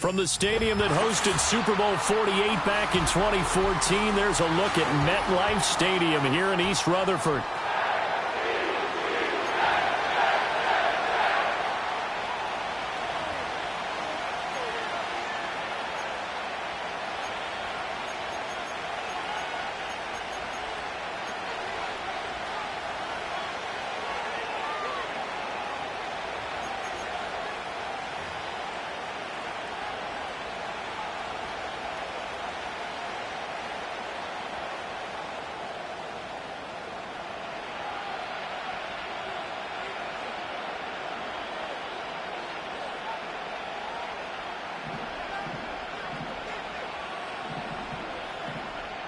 From the stadium that hosted Super Bowl 48 back in 2014, there's a look at MetLife Stadium here in East Rutherford.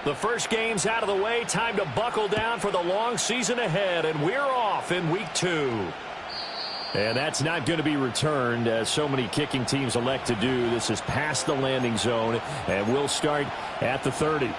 The first game's out of the way. Time to buckle down for the long season ahead, and we're off in week 2. And that's not going to be returned, as so many kicking teams elect to do. This is past the landing zone, and we'll start at the 30.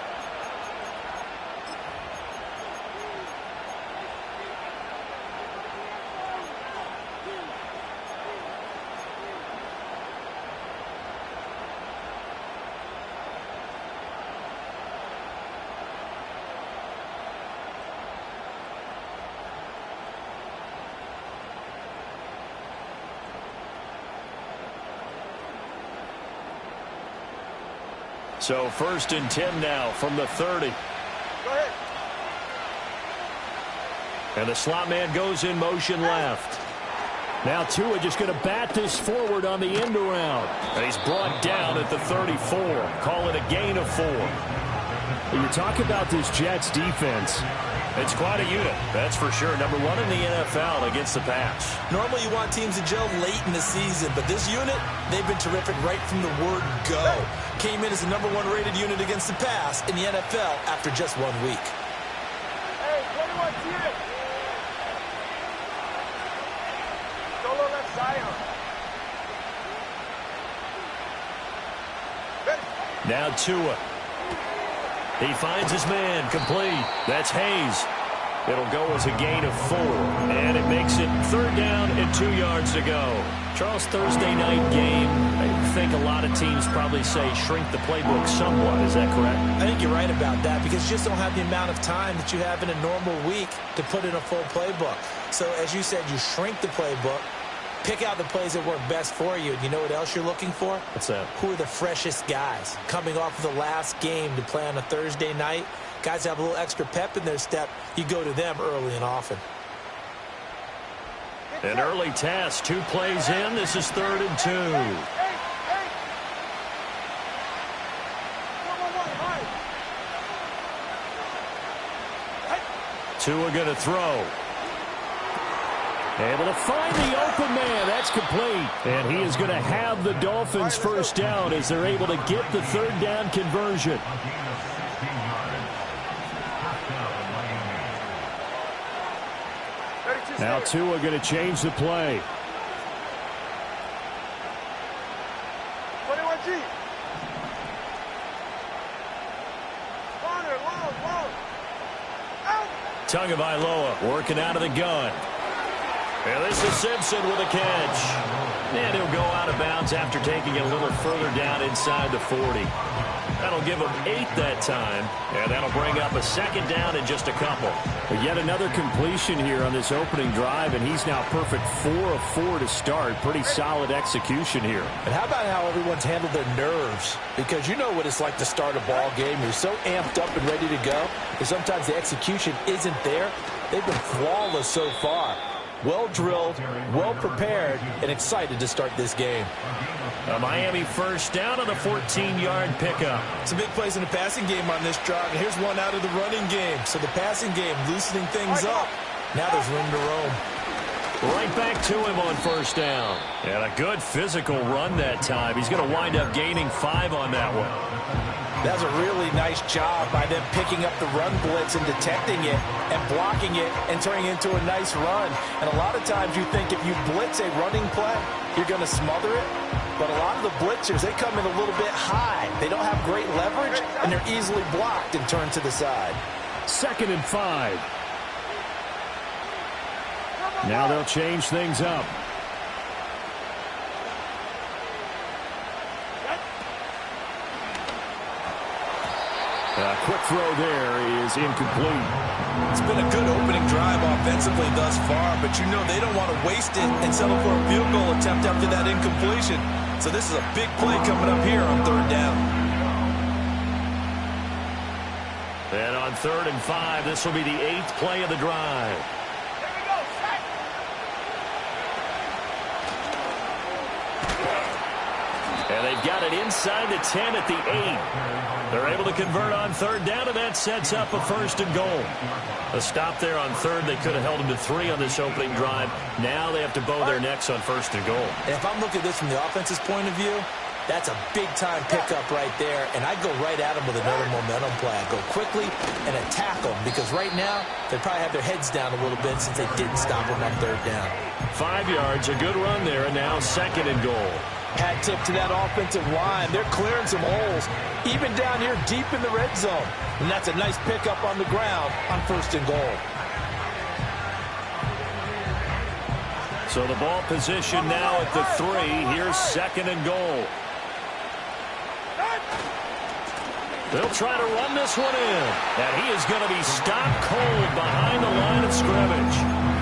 So 1st and 10 now from the 30. Go ahead. And the slot man goes in motion left. Now Tua just going to bat this forward on the end around. And he's brought down at the 34. Call it a gain of 4. When you talk about this Jets defense, it's quite a unit, that's for sure. Number 1 in the NFL against the pass. Normally you want teams to gel late in the season, but this unit, they've been terrific right from the word go. Came in as the number 1 rated unit against the pass in the NFL after just 1 week. Hey, 21 unit. Solo left side. Now Tua. He finds his man, complete. That's Hayes. It'll go as a gain of 4. And it makes it 3rd down and 2 yards to go. Charles, Thursday night game, I think a lot of teams probably say shrink the playbook somewhat. Is that correct? I think you're right about that because you just don't have the amount of time that you have in a normal week to put in a full playbook. So as you said, you shrink the playbook, pick out the plays that work best for you. And you know what else you're looking for? What's that? Who are the freshest guys coming off of the last game to play on a Thursday night? Guys have a little extra pep in their step. You go to them early and often. An early test. 2 plays in. This is 3rd and 2. Tua going to throw. Able to find the open man. That's complete. And he is going to have the Dolphins first down as they're able to get the 3rd down conversion. Now Tua going to change the play. 21G. Long, long. Tagovailoa working out of the gun. And this is Simpson with a catch. And he'll go out of bounds after taking it a little further down inside the 40. That'll give him 8 that time, and that'll bring up a second down in just a couple. But yet another completion here on this opening drive, and he's now perfect 4 of 4 to start. Pretty solid execution here. And how about how everyone's handled their nerves? Because you know what it's like to start a ball game. You're so amped up and ready to go, and sometimes the execution isn't there. They've been flawless so far. Well drilled, well prepared, and excited to start this game. A Miami first down on the 14-yard pickup. Some big plays in the passing game on this drive, and here's one out of the running game. So the passing game loosening things up. Now there's room to roam. Right back to him on first down. And a good physical run that time. He's going to wind up gaining 5 on that one. That was a really nice job by them picking up the run blitz and detecting it and blocking it and turning it into a nice run. And a lot of times you think if you blitz a running play, you're going to smother it. But a lot of the blitzers, they come in a little bit high. They don't have great leverage, and they're easily blocked and turned to the side. 2nd and 5. Now they'll change things up. A quick throw there is incomplete. It's been a good opening drive offensively thus far, but you know they don't want to waste it and settle for a field goal attempt after that incompletion. So this is a big play coming up here on 3rd down. And on 3rd and 5, this will be the 8th play of the drive. Here we go, set. And they've got it inside the 10 at the 8. They're able to convert on 3rd down, and that sets up a 1st and goal. A stop there on 3rd. They could have held them to 3 on this opening drive. Now they have to bow their necks on 1st and goal. And if I'm looking at this from the offense's point of view, that's a big-time pickup right there, and I'd go right at them with another momentum play. I'd go quickly and attack them, because right now they probably have their heads down a little bit since they didn't stop them on 3rd down. 5 yards, a good run there, and now 2nd and goal. Hat tip to that offensive line. They're clearing some holes, even down here deep in the red zone. And that's a nice pickup on the ground on 1st and goal. So the ball position now at the 3. Here's 2nd and goal. They'll try to run this one in. And he is going to be stopped cold behind the line of scrimmage.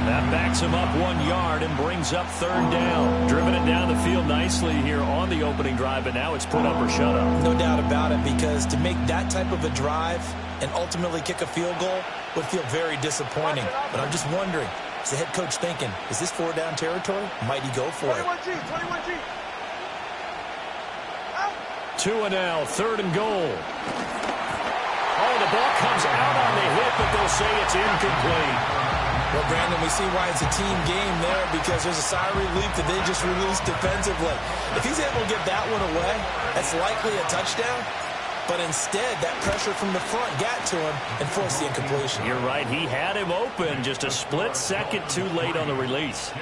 That backs him up 1 yard and brings up 3rd down. Driven it down the field nicely here on the opening drive, but now it's put up or shut up. No doubt about it, because to make that type of a drive and ultimately kick a field goal would feel very disappointing. But I'm just wondering, is the head coach thinking, is this 4-down territory? Might he go for it? 21G, 21G. 2 and now, 3rd and goal. Oh, the ball comes out on the hit, but they'll say it's incomplete. Well, Brandon, we see why it's a team game there, because there's a sigh of relief that they just released defensively. If he's able to get that one away, that's likely a touchdown. But instead, that pressure from the front got to him and forced the incompletion. You're right. He had him open, just a split second too late on the release.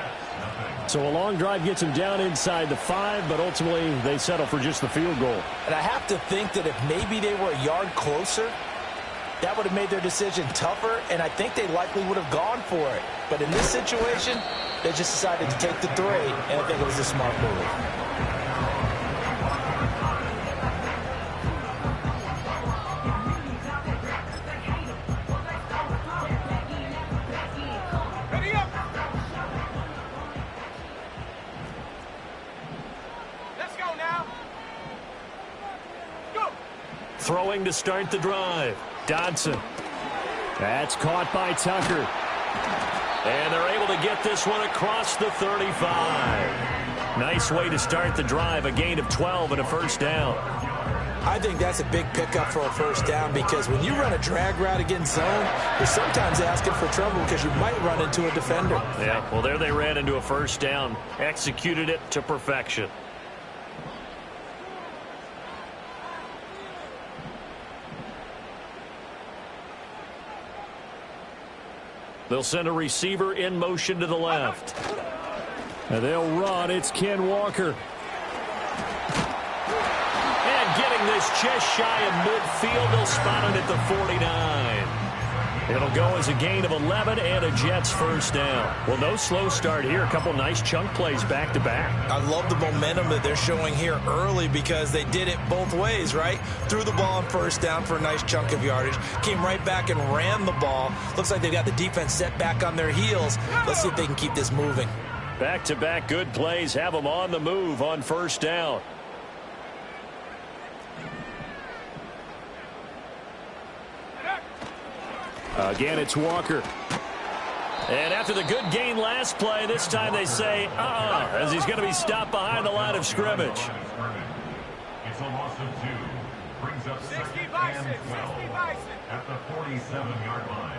So a long drive gets him down inside the 5, but ultimately they settle for just the field goal. And I have to think that if maybe they were a yard closer, that would have made their decision tougher, and I think they likely would have gone for it. But in this situation, they just decided to take the 3, and I think it was a smart move. Ready up. Let's go now. Go. Throwing to start the drive. Dodson. That's caught by Tucker. And they're able to get this one across the 35. Nice way to start the drive. A gain of 12 and a 1st down. I think that's a big pickup for a 1st down, because when you run a drag route against zone, you're sometimes asking for trouble because you might run into a defender. Yeah, well, there they ran into a 1st down. Executed it to perfection. They'll send a receiver in motion to the left. And they'll run. It's Ken Walker. And getting this just shy of midfield, they'll spot it at the 49. It'll go as a gain of 11 and a Jets first down. Well, no slow start here. A couple nice chunk plays back-to-back. I love the momentum that they're showing here early because they did it both ways, right? Threw the ball on first down for a nice chunk of yardage. Came right back and ran the ball. Looks like they've got the defense set back on their heels. Let's see if they can keep this moving. Back-to-back good plays have them on the move on first down. Again, it's Walker. And after the good gain last play, this time they say, as he's going to be stopped behind the line of scrimmage. It's a loss of 2. Brings up 60 second Bison, and 12 60 Bison. at the 47-yard line.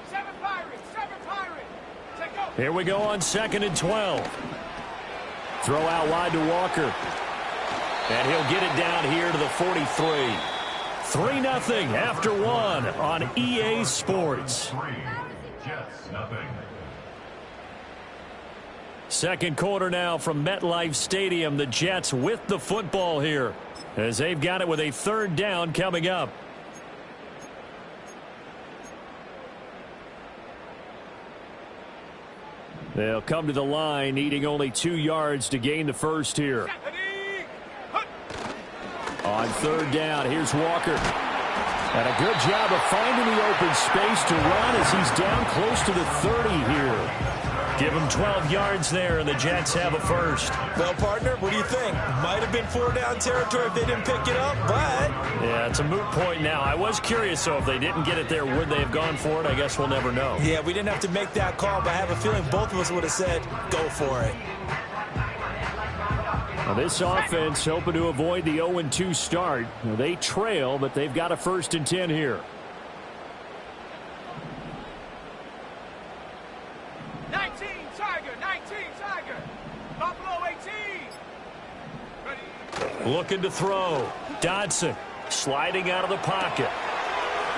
7 Pirates, 7 Pirates. Take go. Here we go on 2nd and 12. Throw out wide to Walker. And he'll get it down here to the 43. 3-0 after 1 on EA Sports. 3, Jets, nothing. Second quarter now from MetLife Stadium. The Jets with the football here as they've got it with a 3rd down coming up. They'll come to the line needing only 2 yards to gain the first here. On 3rd down, here's Walker. And a good job of finding the open space to run as he's down close to the 30 here. Give him 12 yards there, and the Jets have a first. Well, partner, what do you think? Might have been 4-down territory if they didn't pick it up, but... Yeah, it's a moot point now. I was curious, though, if they didn't get it there, would they have gone for it? I guess we'll never know. Yeah, we didn't have to make that call, but I have a feeling both of us would have said, go for it. Now this offense hoping to avoid the 0-2 start. They trail, but they've got a 1st and 10 here. 19 Tiger, 19 Tiger. Buffalo 18. Ready. Looking to throw. Dodson sliding out of the pocket.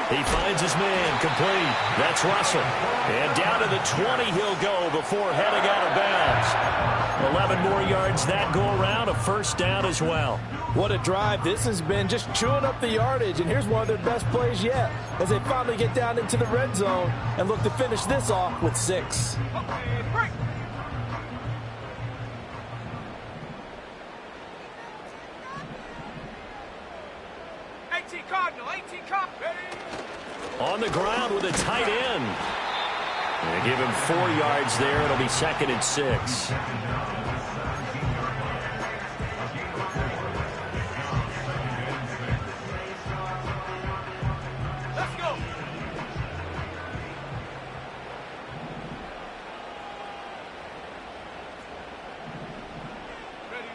He finds his man complete. That's Russell. And down to the 20 he'll go before heading out of bounds. 11 more yards that go around, a 1st down as well. What a drive. This has been just chewing up the yardage, and here's one of their best plays yet as they finally get down into the red zone and look to finish this off with 6. Okay, break. Cardinal, 18 Cardinal. Ready. On the ground with a tight end. They give him 4 yards there. It'll be 2nd and 6. Let's go. Ready.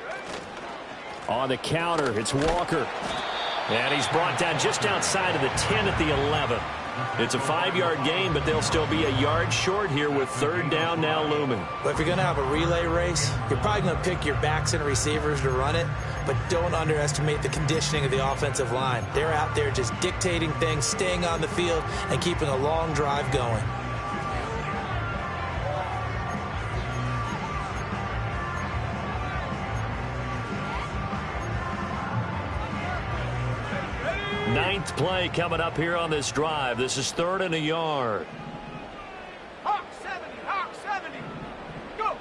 On the counter, it's Walker. And he's brought down just outside of the 10 at the 11. It's a 5-yard gain, but they'll still be a yard short here with 3rd down now looming. But if you're going to have a relay race, you're probably going to pick your backs and receivers to run it, but don't underestimate the conditioning of the offensive line. They're out there just dictating things, staying on the field, and keeping a long drive going. Ninth play coming up here on this drive. This is 3rd and a yard. Hawk 70, Hawk 70. Go.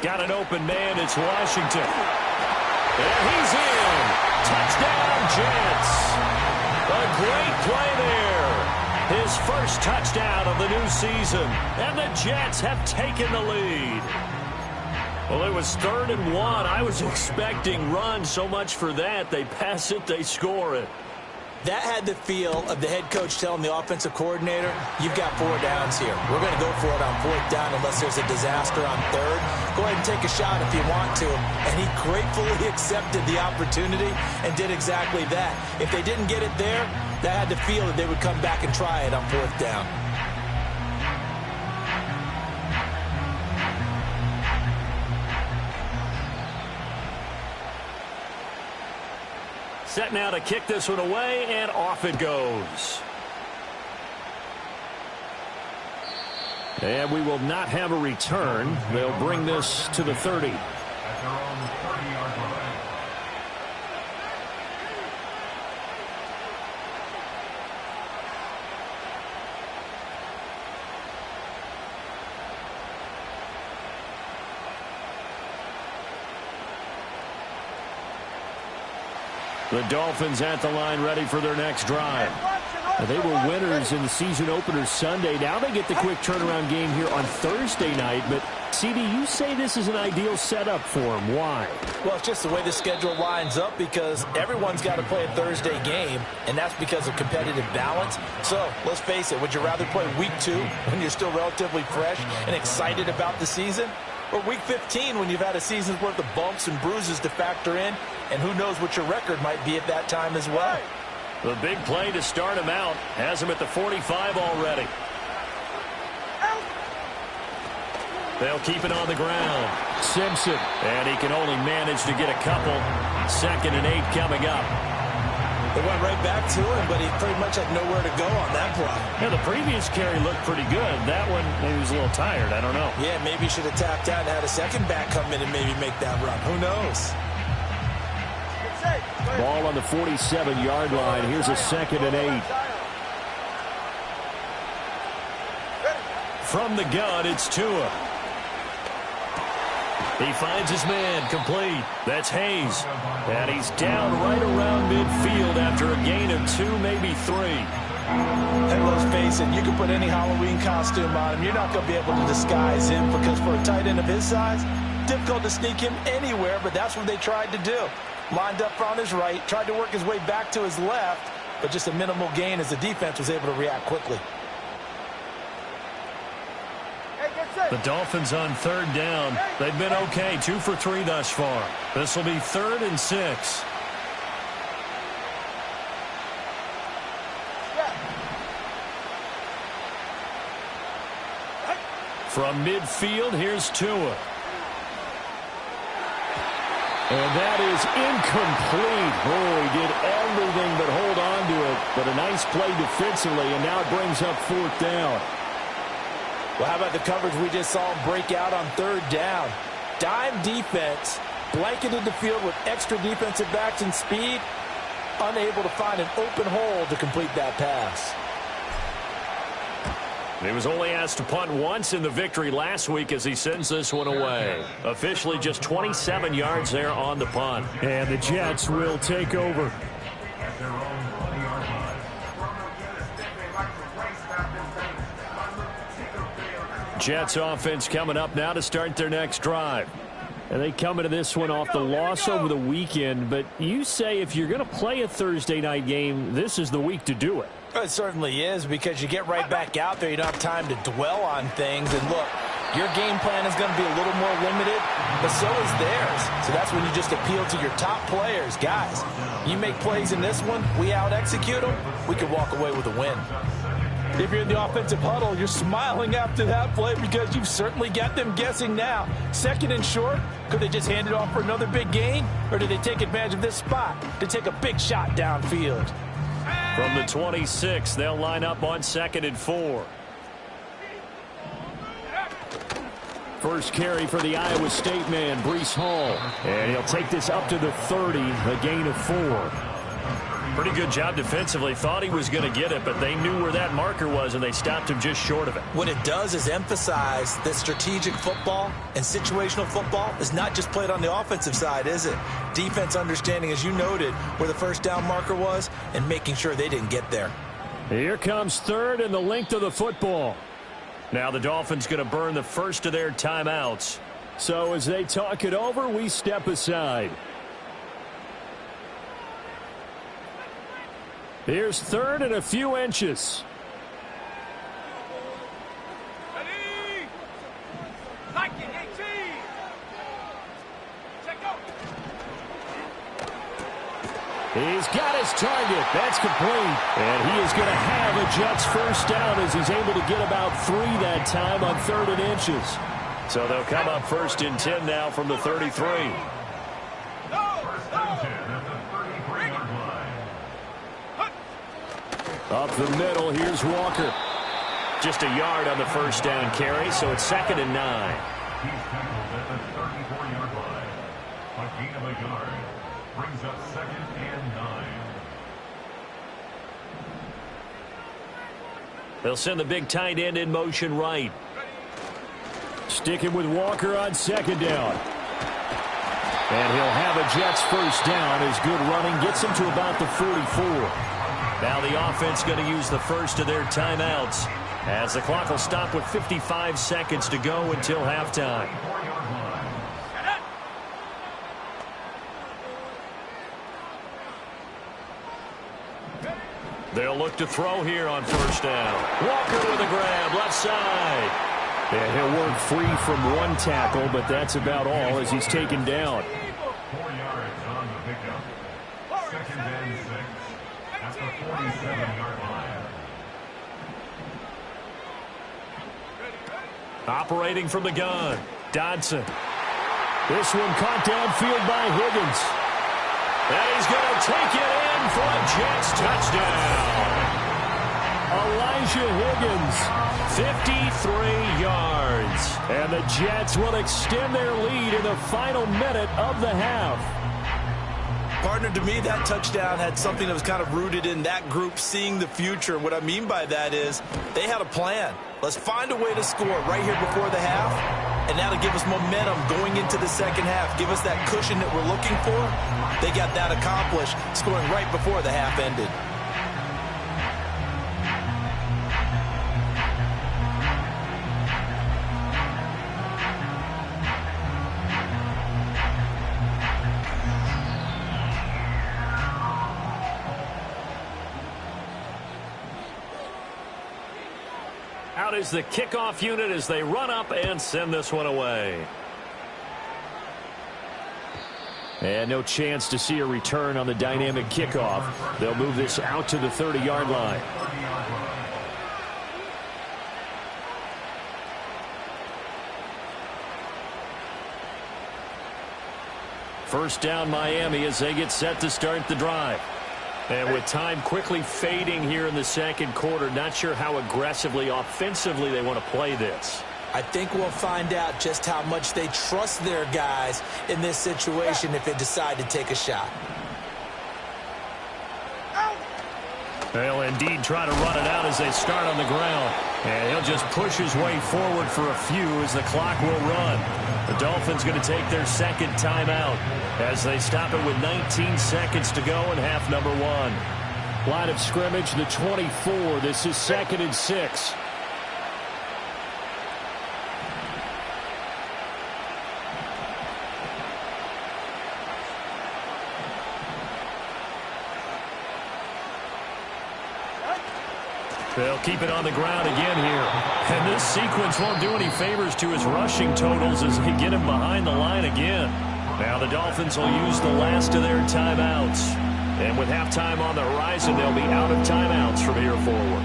Got an open man. It's Washington. And he's in. Touchdown, Jets. A great play there. His first touchdown of the new season. And the Jets have taken the lead. Well, it was 3rd and 1. I was expecting run, so much for that. They pass it, they score it. That had the feel of the head coach telling the offensive coordinator, you've got 4 downs here. We're going to go for it on 4th down unless there's a disaster on 3rd. Go ahead and take a shot if you want to. And he gratefully accepted the opportunity and did exactly that. If they didn't get it there, that had the feel that they would come back and try it on 4th down. Set now to kick this one away, and off it goes. And we will not have a return. They'll bring this to the 30. At their own 30-yard line. The Dolphins at the line ready for their next drive. They were winners in the season opener Sunday. Now they get the quick turnaround game here on Thursday night. But, CD, you say this is an ideal setup for them. Why? Well, it's just the way the schedule lines up because everyone's got to play a Thursday game, and that's because of competitive balance. So, let's face it, would you rather play week 2 when you're still relatively fresh and excited about the season? Or week 15 when you've had a season's worth of bumps and bruises to factor in, and who knows what your record might be at that time as well. The big play to start him out has him at the 45 already. They'll keep it on the ground. Simpson, and he can only manage to get a couple. 2nd and 8 coming up. They went right back to him, but he pretty much had nowhere to go on that play. Yeah, the previous carry looked pretty good. That one, maybe he was a little tired. I don't know. Yeah, maybe he should have tapped out and had a second back come in and maybe make that run. Who knows? Ball on the 47-yard line. Here's a 2nd and 8. From the gun, it's Tua. He finds his man, complete. That's Hayes. And he's down right around midfield after a gain of 2, maybe 3. And let's face it, you can put any Halloween costume on him. You're not going to be able to disguise him because for a tight end of his size, difficult to sneak him anywhere, but that's what they tried to do. Lined up on his right, tried to work his way back to his left, but just a minimal gain as the defense was able to react quickly. The Dolphins on 3rd down. They've been okay, 2 for 3 thus far. This will be 3rd and 6. From midfield, here's Tua. And that is incomplete. Oh, he did everything but hold on to it. But a nice play defensively, and now it brings up 4th down. Well, how about the coverage we just saw him break out on 3rd down? Dime defense, blanketed the field with extra defensive backs and speed, unable to find an open hole to complete that pass. He was only asked to punt once in the victory last week as he sends this one away. Officially just 27 yards there on the punt. And the Jets will take over. Jets offense coming up now to start their next drive. And they come into this one off the loss over the weekend. But you say if you're going to play a Thursday night game, this is the week to do it. It certainly is because you get right back out there. You don't have time to dwell on things. And look, your game plan is going to be a little more limited, but so is theirs. So that's when you just appeal to your top players. Guys, you make plays in this one, we out-execute them, we can walk away with a win. If you're in the offensive huddle, you're smiling after that play because you've certainly got them guessing now. 2nd and short, could they just hand it off for another big gain? Or do they take advantage of this spot to take a big shot downfield? From the 26, they'll line up on 2nd and 4. First carry for the Iowa State man, Breece Hall. And he'll take this up to the 30, a gain of 4. Pretty good job defensively. Thought he was going to get it, but they knew where that marker was, and they stopped him just short of it. What it does is emphasize that strategic football and situational football is not just played on the offensive side, is it? Defense understanding, as you noted, where the first down marker was and making sure they didn't get there. Here comes 3rd and the length of the football. Now the Dolphins going to burn the first of their timeouts. So as they talk it over, we step aside. Here's 3rd and a few inches. Ready? Like it, 18. Check go. He's got his target. That's complete. And he is going to have a Jets first down as he's able to get about 3 that time on 3rd and inches. So they'll come up 1st and 10 now from the 33. Up the middle, here's Walker. Just a yard on the first down carry, so it's 2nd and 9. He's tackled at the 34-yard line. A gain of a yard brings up 2nd and 9. They'll send the big tight end in motion right. Sticking with Walker on 2nd down. And he'll have a Jets first down as good running gets him to about the 44. Now the offense going to use the first of their timeouts as the clock will stop with 55 seconds to go until halftime. They'll look to throw here on first down. Walker with a grab, left side. Yeah, he'll work free from one tackle, but that's about all as he's taken down. 4 yards on the pickup. Second and 6 at the 47-yard line. Operating from the gun, Dodson. This one caught downfield by Higgins. And he's going to take it in for a Jets touchdown. Elijah Higgins, 53 yards. And the Jets will extend their lead in the final minute of the half. Partner, to me, that touchdown had something that was kind of rooted in that group seeing the future. What I mean by that is they had a plan. Let's find a way to score right here before the half, and that'll give us momentum going into the second half. Give us that cushion that we're looking for. They got that accomplished, scoring right before the half ended. Out is the kickoff unit as they run up and send this one away. And no chance to see a return on the dynamic kickoff. They'll move this out to the 30-yard line. First down Miami as they get set to start the drive. And with time quickly fading here in the second quarter, not sure how aggressively, offensively they want to play this. I think we'll find out just how much they trust their guys in this situation if they decide to take a shot. They'll indeed try to run it out as they start on the ground. And he'll just push his way forward for a few as the clock will run. The Dolphins going to take their second timeout as they stop it with 19 seconds to go in half number one. Line of scrimmage, the 24. This is 2nd and 6. They'll keep it on the ground again here. And this sequence won't do any favors to his rushing totals as they get him behind the line again. Now the Dolphins will use the last of their timeouts. And with halftime on the horizon, they'll be out of timeouts from here forward.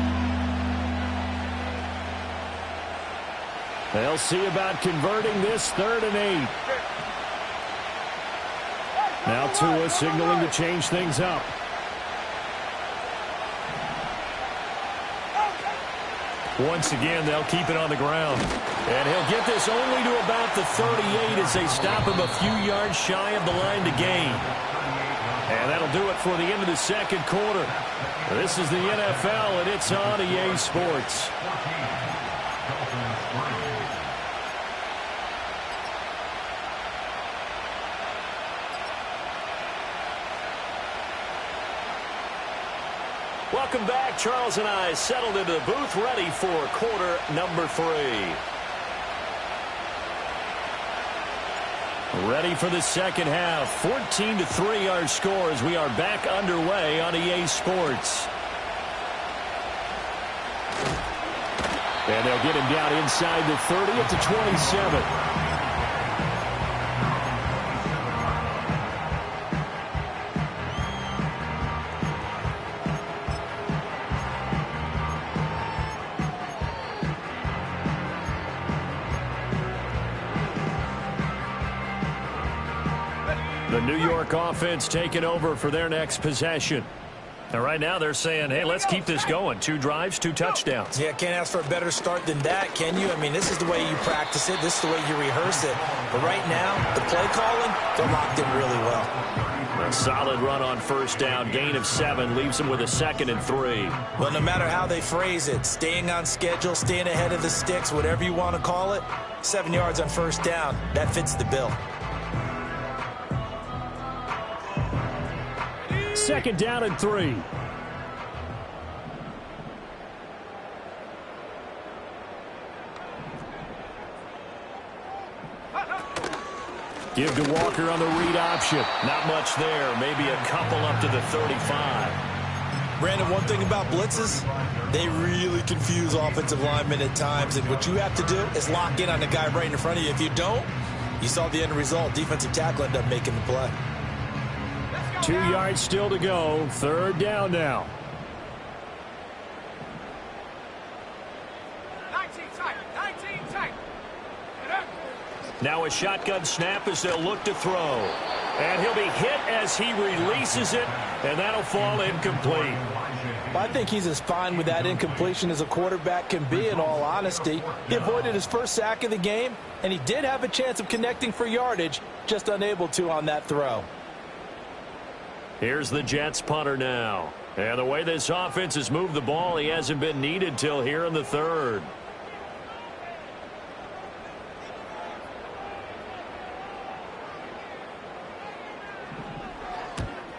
They'll see about converting this 3rd and 8. Now Tua signaling to change things up. Once again, they'll keep it on the ground. And he'll get this only to about the 38 as they stop him a few yards shy of the line to gain. And that'll do it for the end of the second quarter. This is the NFL, and it's on EA Sports. Welcome back. Charles and I settled into the booth, ready for quarter number 3. Ready for the second half. 14-3 our score as we are back underway on EA Sports. And they'll get him down inside the 30 at the 27. The New York offense taking over for their next possession. And right now they're saying, hey, let's keep this going. 2 drives, 2 touchdowns. Yeah, can't ask for a better start than that, can you? I mean, this is the way you practice it. This is the way you rehearse it. But right now, the play calling, they're locked in really well. A solid run on first down. Gain of 7 leaves them with a 2nd and 3. Well, no matter how they phrase it, staying on schedule, staying ahead of the sticks, whatever you want to call it, 7 yards on first down, that fits the bill. second down and 3. Give to Walker on the read option. Not much there. Maybe a couple up to the 35. Brandon, one thing about blitzes, they really confuse offensive linemen at times. And what you have to do is lock in on the guy right in front of you. If you don't, you saw the end result. Defensive tackle ended up making the play. 2 yards still to go. Third down now. 19 tight. 19 tight. Now a shotgun snap as they'll look to throw. And he'll be hit as he releases it, and that'll fall incomplete. Well, I think he's as fine with that incompletion as a quarterback can be, in all honesty. He avoided his first sack of the game, and he did have a chance of connecting for yardage, just unable to on that throw. Here's the Jets punter now. And the way this offense has moved the ball, he hasn't been needed till here in the third.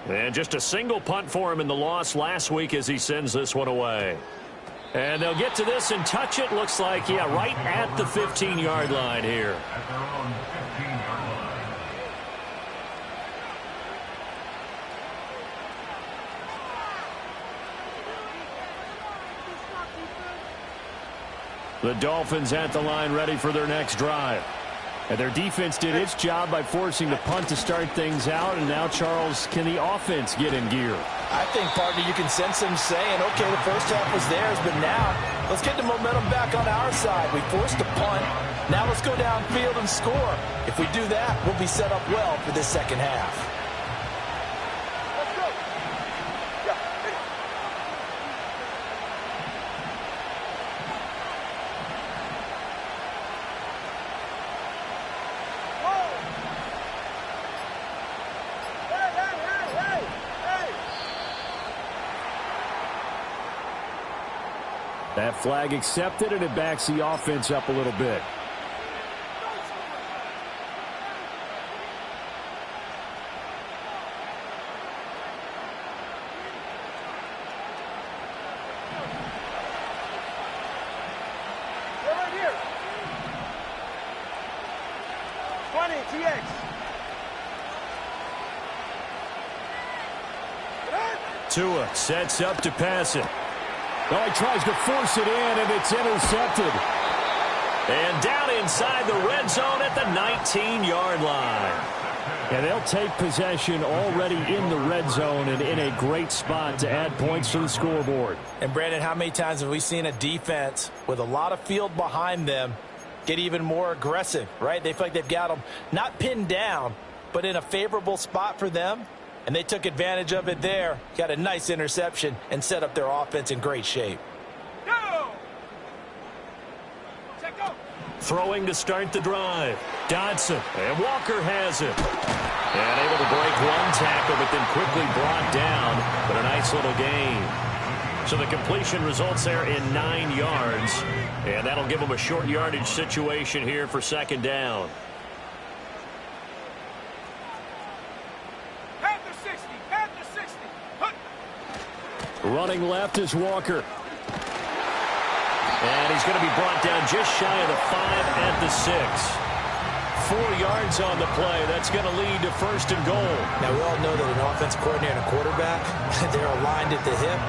And just a single punt for him in the loss last week as he sends this one away. And they'll get to this and touch it. Looks like, yeah, right at the 15-yard line here. At their own 15-yard line. The Dolphins at the line ready for their next drive. And their defense did its job by forcing the punt to start things out. And now, Charles, can the offense get in gear? I think, partner, you can sense them saying, okay, the first half was theirs, but now let's get the momentum back on our side. We forced a punt. Now let's go downfield and score. If we do that, we'll be set up well for this second half. That flag accepted, and it backs the offense up a little bit. Right here. 20, TX. Tua sets up to pass it. Oh, he tries to force it in, and it's intercepted. And down inside the red zone at the 19-yard line. And they'll take possession already in the red zone and in a great spot to add points to the scoreboard. And, Brandon, how many times have we seen a defense with a lot of field behind them get even more aggressive, right? They feel like they've got them not pinned down, but in a favorable spot for them. And they took advantage of it there, got a nice interception, and set up their offense in great shape. Go! Check go! Throwing to start the drive. Dodson, and Walker has it. And able to break one tackle, but then quickly brought down. But a nice little gain. So the completion results there in 9 yards. And that'll give them a short yardage situation here for second down. Running left is Walker. And he's going to be brought down just shy of the 5 at the 6. 4 yards on the play. That's going to lead to first and goal. Now, we all know that an offensive coordinator and a quarterback, they're aligned at the hip.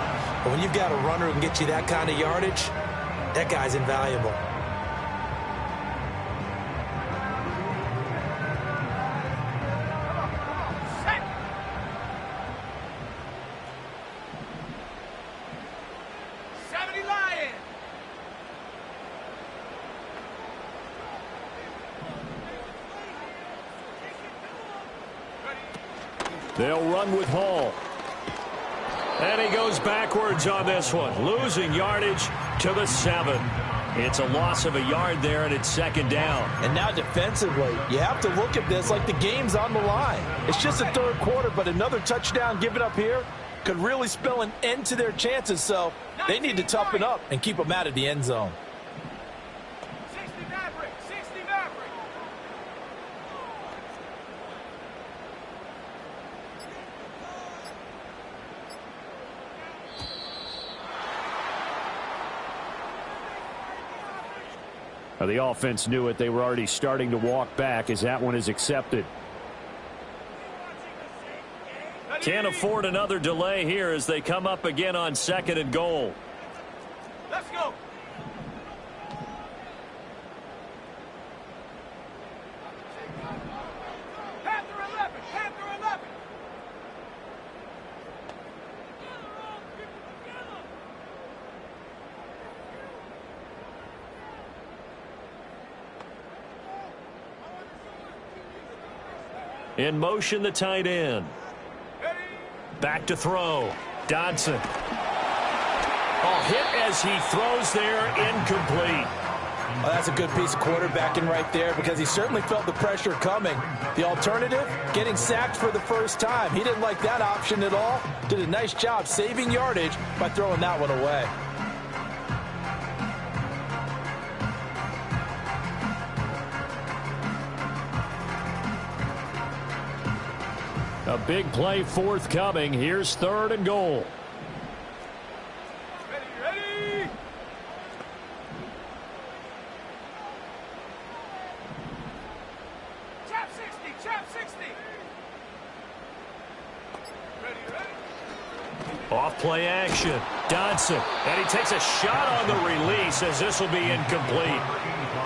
But when you've got a runner who can get you that kind of yardage, that guy's invaluable. They'll run with Hall. And he goes backwards on this one, losing yardage to the 7. It's a loss of a yard there, and it's second down. And now defensively, you have to look at this like the game's on the line. It's just a third quarter, but another touchdown given up here could really spell an end to their chances, so they need to toughen up and keep them out of the end zone. 60 Maverick, 60 Maverick. Well, the offense knew it. They were already starting to walk back as that one is accepted. Can't afford another delay here as they come up again on 2nd and goal. Let's go. Panther 11, Panther 11. In motion, the tight end. Back to throw. Dodson. Oh, hit as he throws there, incomplete. Well, that's a good piece of quarterbacking right there because he certainly felt the pressure coming. The alternative, getting sacked for the first time. He didn't like that option at all. Did a nice job saving yardage by throwing that one away. A big play forthcoming. Here's 3rd and goal. Ready. Chap 60, chap 60. Ready. Off play action. Dodson. And he takes a shot on the release as this will be incomplete.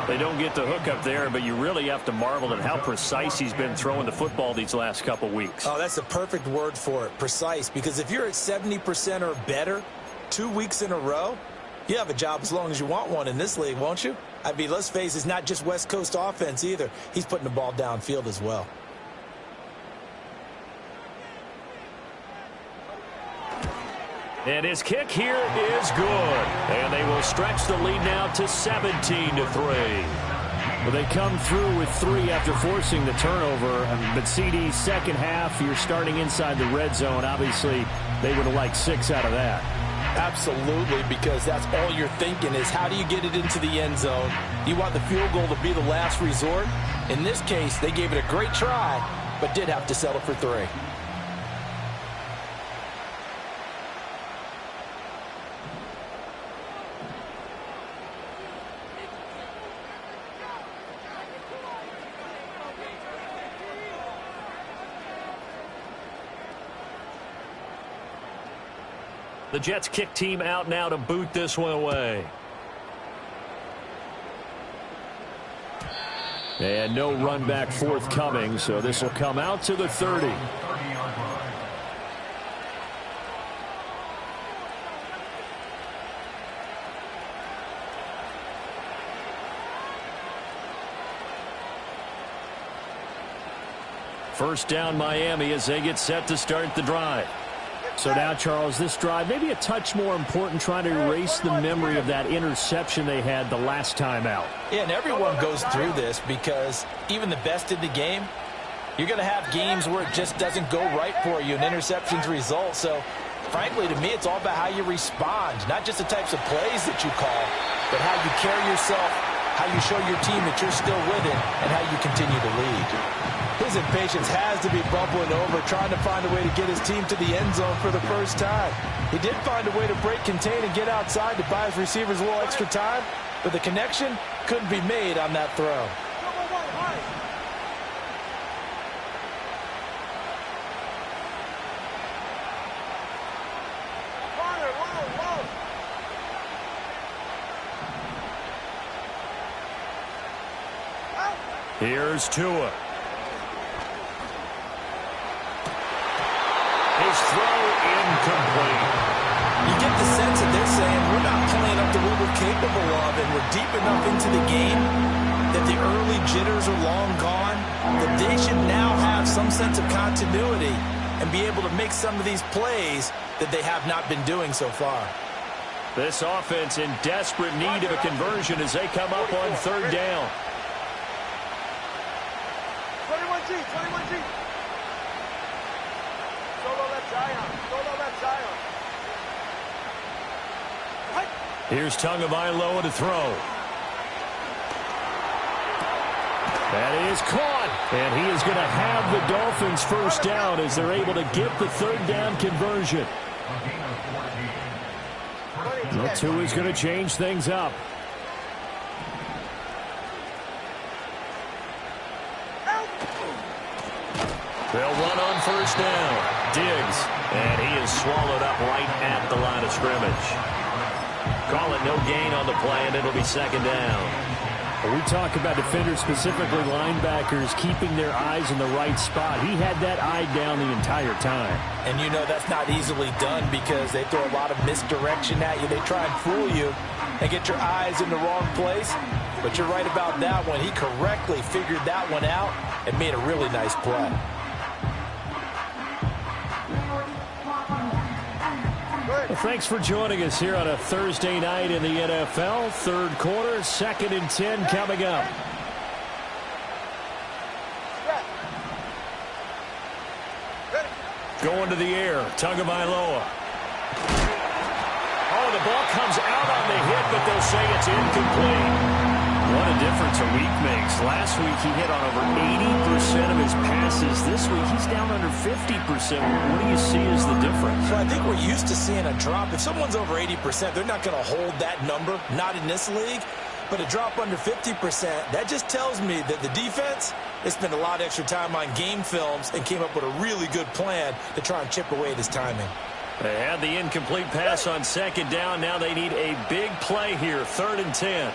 They don't get the hook up there, but you really have to marvel at how precise he's been throwing the football these last couple weeks. Oh, that's the perfect word for it, precise, because if you're at 70% or better 2 weeks in a row, you have a job as long as you want one in this league, won't you? I mean, let's face it, it's not just West Coast offense either. He's putting the ball downfield as well. And his kick here is good. And they will stretch the lead now to 17-3. Well, they come through with 3 after forcing the turnover. But CD, second half, you're starting inside the red zone. Obviously, they would have liked 6 out of that. Absolutely, because that's all you're thinking is how do you get it into the end zone? You want the field goal to be the last resort. In this case, they gave it a great try, but did have to settle for 3. The Jets kick team out now to boot this one away. And no run back forthcoming, so this will come out to the 30. First down Miami as they get set to start the drive. So now, Charles, this drive maybe a touch more important, trying to erase the memory of that interception they had the last time out. Yeah, and everyone goes through this because even the best in the game, you're going to have games where it just doesn't go right for you and interceptions result. So, frankly, to me, it's all about how you respond, not just the types of plays that you call, but how you carry yourself, how you show your team that you're still with it, and how you continue to lead. His impatience has to be bubbling over, trying to find a way to get his team to the end zone for the first time. He did find a way to break, contain, and get outside to buy his receivers a little extra time, but the connection couldn't be made on that throw. Here's Tua. His throw incomplete. You get the sense that they're saying we're not playing up to what we're capable of, and we're deep enough into the game that the early jitters are long gone, that they should now have some sense of continuity and be able to make some of these plays that they have not been doing so far. This offense in desperate need of a conversion as they come up on 3rd down. 21G. Solo left Zion. Here's Tagovailoa to throw. That is caught. And he is going to have the Dolphins first down as they're able to get the 3rd down conversion. Well, Tua's going to change things up. swallowed up right at the line of scrimmage. Call it no gain on the play, and it'll be second down. We talk about defenders, specifically linebackers, keeping their eyes in the right spot. He had that eye down the entire time. And you know that's not easily done because they throw a lot of misdirection at you. They try and fool you and get your eyes in the wrong place. But you're right about that one. He correctly figured that one out and made a really nice play. Well, thanks for joining us here on a Thursday night in the NFL. Third quarter, 2nd and 10 coming up. Going to the air, Tagovailoa. Oh, the ball comes out on the hit, but they'll say it's incomplete. What a difference a week makes. Last week he hit on over 80% of his passes. This week he's down under 50%. What do you see as the difference? Well, I think we're used to seeing a drop. If someone's over 80%, they're not going to hold that number, not in this league. But a drop under 50%, that just tells me that the defense, they spent a lot of extra time on game films and came up with a really good plan to try and chip away at his timing. They had the incomplete pass on second down. Now they need a big play here, 3rd and 10.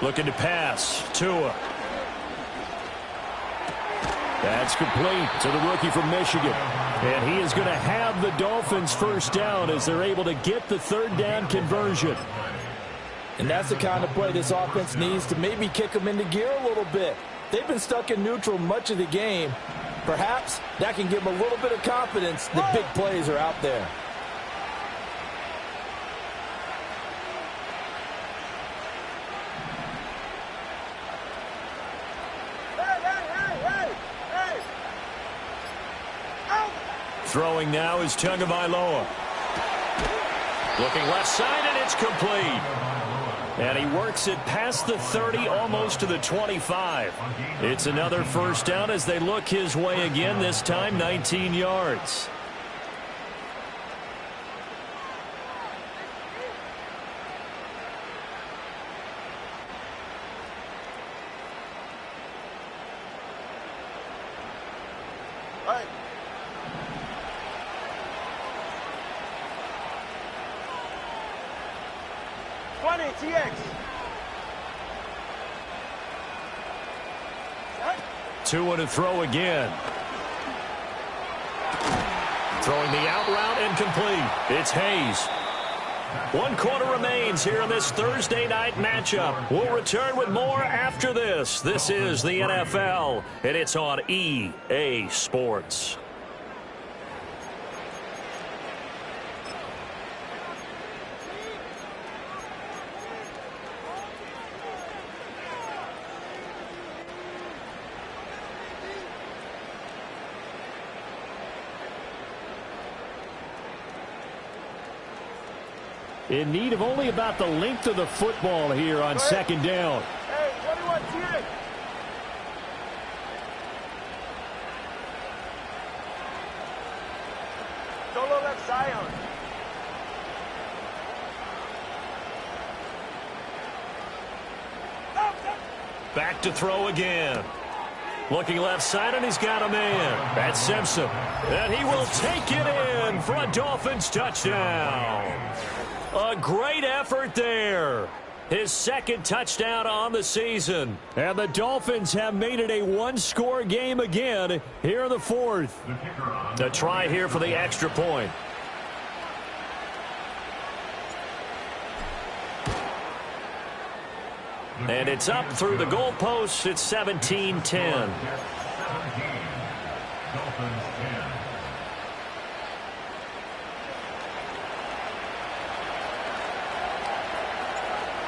Looking to pass. Tua. That's complete to the rookie from Michigan. And he is going to have the Dolphins first down as they're able to get the 3rd down conversion. And that's the kind of play this offense needs to maybe kick them into gear a little bit. They've been stuck in neutral much of the game. Perhaps that can give them a little bit of confidence that big plays are out there. Throwing now is Tagovailoa. Looking left side, and it's complete. And he works it past the 30, almost to the 25. It's another first down as they look his way again, this time 19 yards. Right. 20 TX. Tua to throw again. Throwing the out route and complete. It's Hayes. 1 quarter remains here in this Thursday night matchup. We'll return with more after this. This is the NFL, and it's on EA Sports. In need of only about the length of the football here on 2nd down. Hey, 21 TX. Solo left Zion. Back to throw again. Looking left side, and he's got a man. That's Simpson. And he will take it in for a Dolphins touchdown. A great effort there. His 2nd touchdown on the season. And the Dolphins have made it a 1-score game again here in the 4th. A try here for the extra point. And it's up through the goalposts. It's 17-10.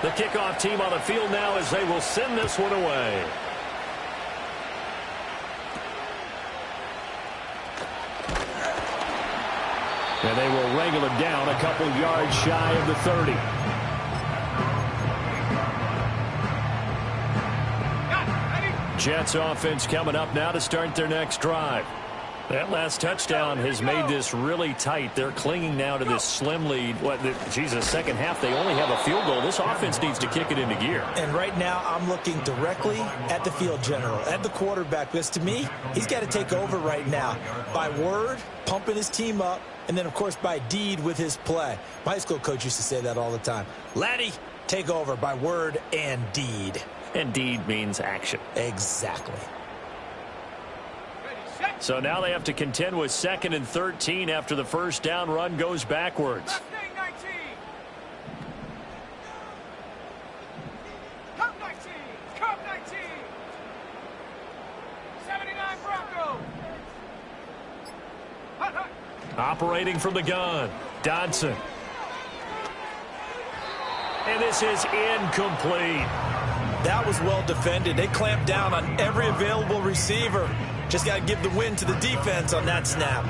The kickoff team on the field now as they will send this one away. And they will wrangle him down a couple yards shy of the 30. Jets offense coming up now to start their next drive. That last touchdown has made this really tight. They're clinging now to this slim lead. Second half, they only have a field goal. This offense needs to kick it into gear. And right now, I'm looking directly at the field general, at the quarterback, because to me, he's got to take over right now. By word, pumping his team up, and then, of course, by deed with his play. My high school coach used to say that all the time. Laddie, take over by word and deed. And deed means action. Exactly. So now they have to contend with 2nd and 13 after the first down run goes backwards. Left wing 19. Cup 19. Cup 19. 79 Bronco. Hut, hut. Operating from the gun, Dodson. And this is incomplete. That was well defended. They clamped down on every available receiver. Just got to give the win to the defense on that snap.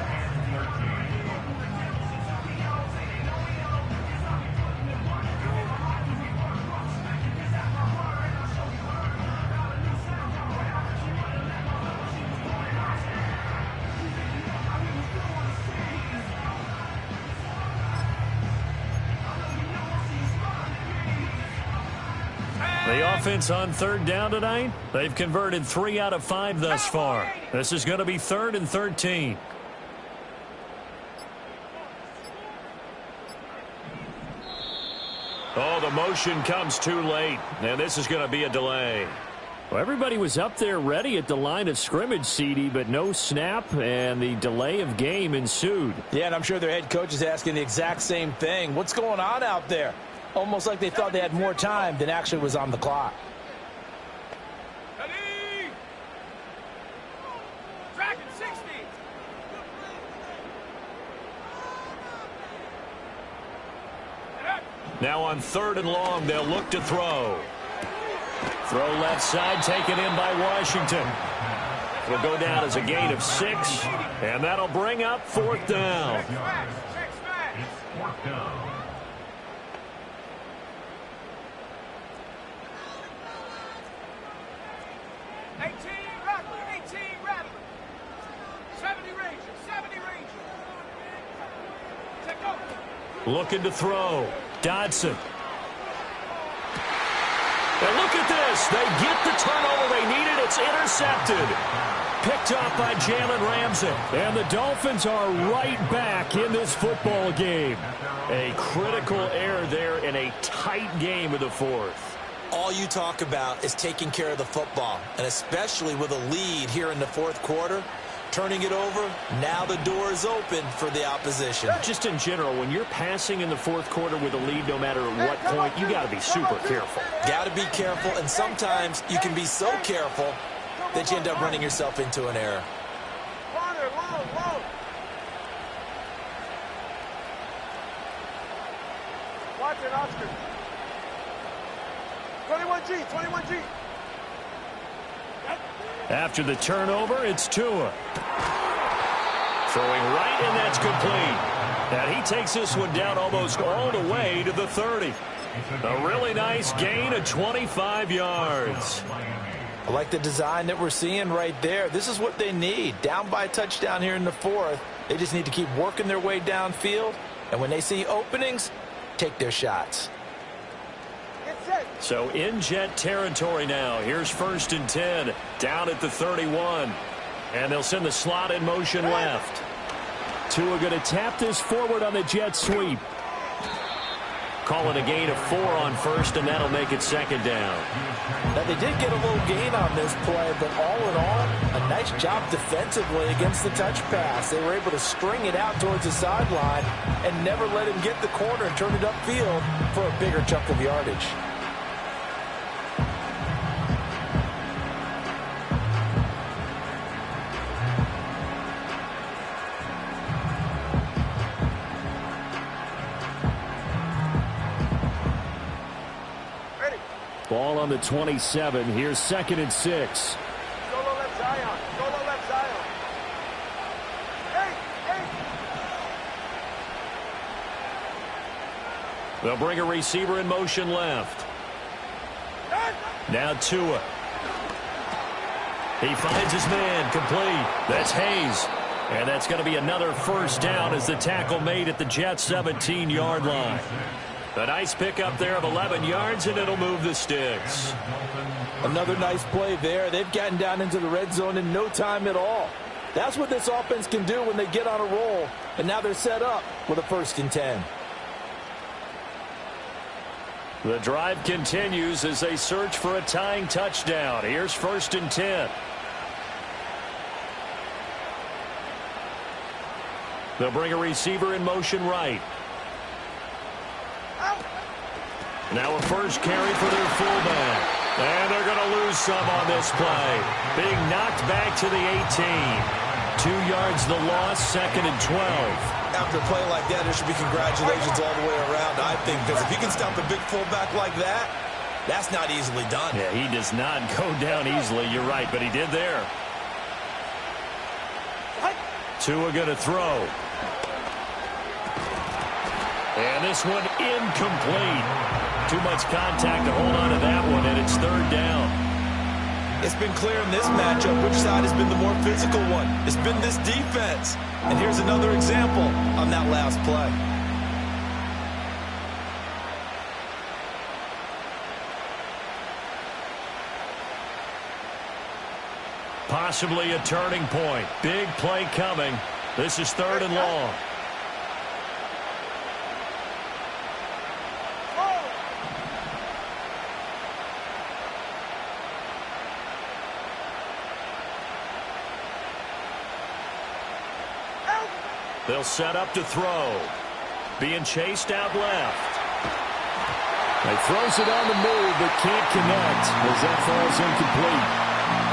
The offense on 3rd down tonight, they've converted 3 out of 5 thus far. This is going to be 3rd and 13. Oh, the motion comes too late, and this is going to be a delay. Well, everybody was up there ready at the line of scrimmage, CD, but no snap, and the delay of game ensued. Yeah, and I'm sure their head coach is asking the exact same thing. What's going on out there? Almost like they thought they had more time than actually was on the clock. Ready. Dragon 60. Now on 3rd and long, they'll look to throw. Throw left side, taken in by Washington. It'll go down as a gain of 6, and that'll bring up 4th down. Check smash. It's 4th down. Looking to throw. Dodson. And look at this. They get the turnover they needed. It's intercepted. Picked off by Jalen Ramsey. And the Dolphins are right back in this football game. A critical error there in a tight game of the 4th. All you talk about is taking care of the football, and especially with a lead here in the 4th quarter. Turning it over, now the door is open for the opposition. Just in general, when you're passing in the 4th quarter with a lead, no matter at what point, you got to be super careful. Got to be careful, and sometimes you can be so careful that you end up running yourself into an error. Watch it, Oscar. 21G, 21G. After the turnover, it's Tua. Throwing right, and that's complete. And he takes this one down almost all the way to the 30. A really nice gain of 25 yards. I like the design that we're seeing right there. This is what they need. Down by a touchdown here in the 4th. They just need to keep working their way downfield. And when they see openings, take their shots. So in jet territory now. Here's 1st and 10. Down at the 31. And they'll send the slot in motion left. Tua going to tap this forward on the jet sweep. Calling a gain of 4 on 1st, and that'll make it 2nd down. Now, they did get a little gain on this play, but all in all, a nice job defensively against the touch pass. They were able to string it out towards the sideline and never let him get the corner and turn it upfield for a bigger chunk of yardage. Ball on the 27. Here's 2nd and 6. Solo left Zion. Solo left Zion. Hey. They'll bring a receiver in motion left. Now Tua. He finds his man complete. That's Hayes. And that's going to be another first down as the tackle made at the Jets' 17-yard line. A nice pickup there of 11 yards, and it'll move the sticks. Another nice play there. They've gotten down into the red zone in no time at all. That's what this offense can do when they get on a roll. And now they're set up with a 1st and 10. The drive continues as they search for a tying touchdown. Here's 1st and 10. They'll bring a receiver in motion right. Now a first carry for their fullback. And they're going to lose some on this play. Being knocked back to the 18. 2 yards the loss, 2nd and 12. After a play like that, there should be congratulations all the way around, I think, because if you can stop a big fullback like that, that's not easily done. Yeah, he does not go down easily, you're right, but he did there. Tua going to throw. And this one incomplete. Too much contact to hold on to that one, and it's 3rd down. It's been clear in this matchup which side has been the more physical one. It's been this defense. And here's another example on that last play. Possibly a turning point. Big play coming. This is 3rd and long. They'll set up to throw. Being chased out left. He throws it on the move, but can't connect as that falls incomplete.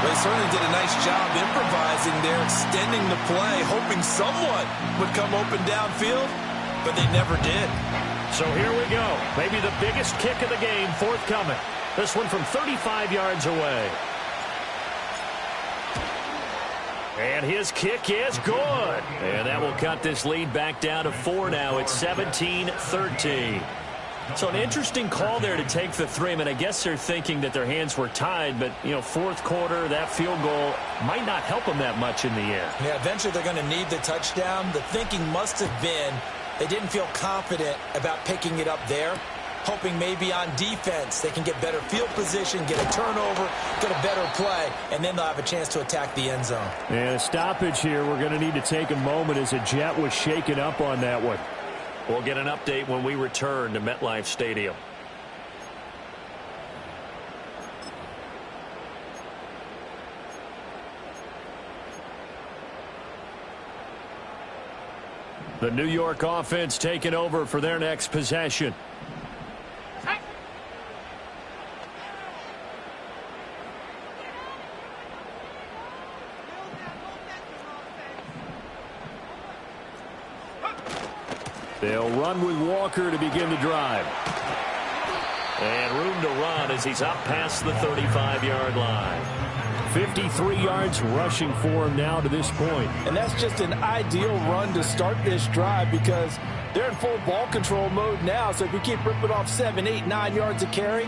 They certainly did a nice job improvising there, extending the play, hoping someone would come open downfield, but they never did. So here we go. Maybe the biggest kick of the game forthcoming. This one from 35 yards away. And his kick is good. And that will cut this lead back down to 4 now. It's 17-13. So an interesting call there to take the 3. I mean, I guess they're thinking that their hands were tied, but, you know, 4th quarter, that field goal might not help them that much in the end. Yeah, eventually they're going to need the touchdown. The thinking must have been they didn't feel confident about picking it up there, hoping maybe on defense they can get better field position, get a turnover, get a better play, and then they'll have a chance to attack the end zone. And a stoppage here. We're going to need to take a moment as a Jet was shaken up on that one. We'll get an update when we return to MetLife Stadium. The New York offense taking over for their next possession. They'll run with Walker to begin the drive. And room to run as he's up past the 35-yard line. 53 yards rushing for him now to this point. And that's just an ideal run to start this drive because they're in full ball control mode now. So if you keep ripping off 7, 8, 9 yards of carry,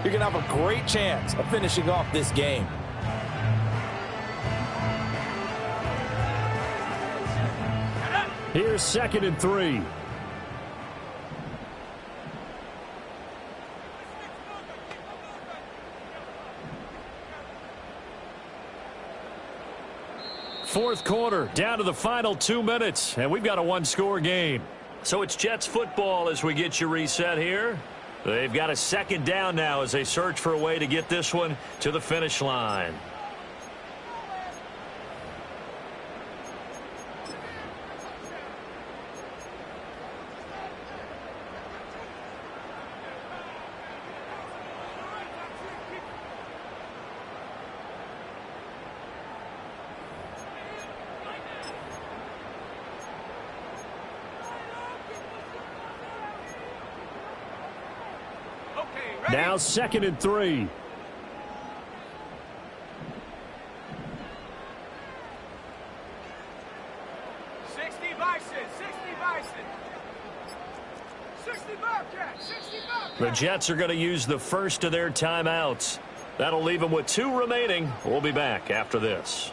you're going to have a great chance of finishing off this game. Here's 2nd and 3. Fourth quarter, down to the final 2 minutes, and we've got a 1-score game. So it's Jets football as we get you reset here. They've got a 2nd down now as they search for a way to get this one to the finish line. Now 2nd and 3. The Jets are going to use the first of their timeouts. That'll leave them with 2 remaining. We'll be back after this.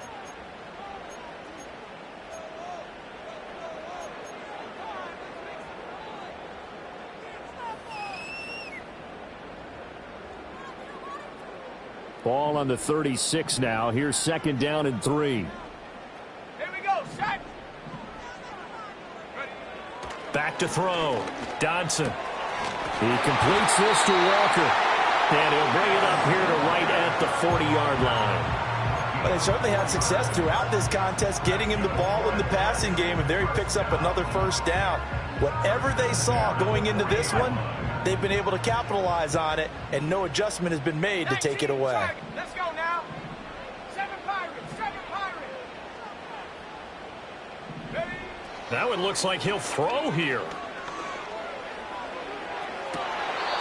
Ball on the 36 now. Here's second down and 3. Here we go. Set. Back to throw. Dodson. He completes this to Walker. And he'll bring it up here to right at the 40-yard line. Well, they certainly had success throughout this contest getting him the ball in the passing game, and there he picks up another first down. Whatever they saw going into this one, they've been able to capitalize on it, and no adjustment has been made to take it away. Let's go now. 7 Pirates. 7 Pirates. Ready? Now it looks like he'll throw here.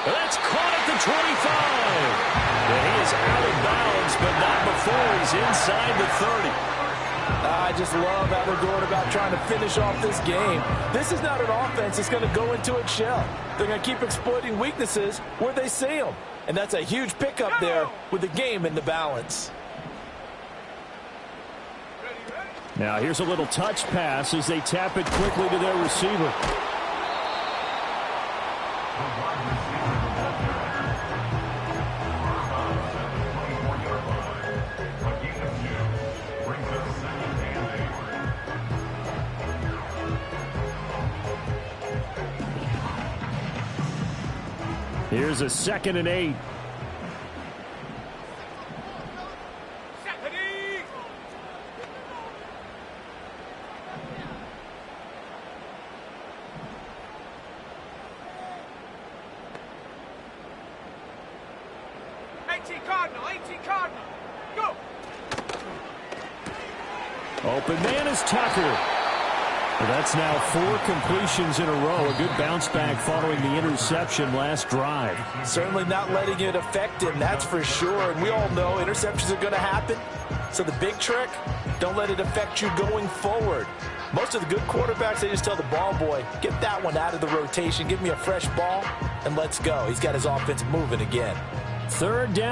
That's caught at the 25. And he is out of bounds, but not before he's inside the 30. I just love how they're going about trying to finish off this game. This is not an offense that's going to go into its shell. They're going to keep exploiting weaknesses where they see them. And that's a huge pickup there with the game in the balance. Now here's a little touch pass as they tap it quickly to their receiver. Here's a 2nd and 8. Stephanie! Cardinal, 18 Cardinal. Go! Open man is Tucker. Well, that's now 4 completions in a row. A good bounce back following the interception last drive. Certainly not letting it affect him, that's for sure. And we all know interceptions are going to happen. So the big trick, don't let it affect you going forward. Most of the good quarterbacks, they just tell the ball boy, get that one out of the rotation, give me a fresh ball, and let's go. He's got his offense moving again. 3rd down.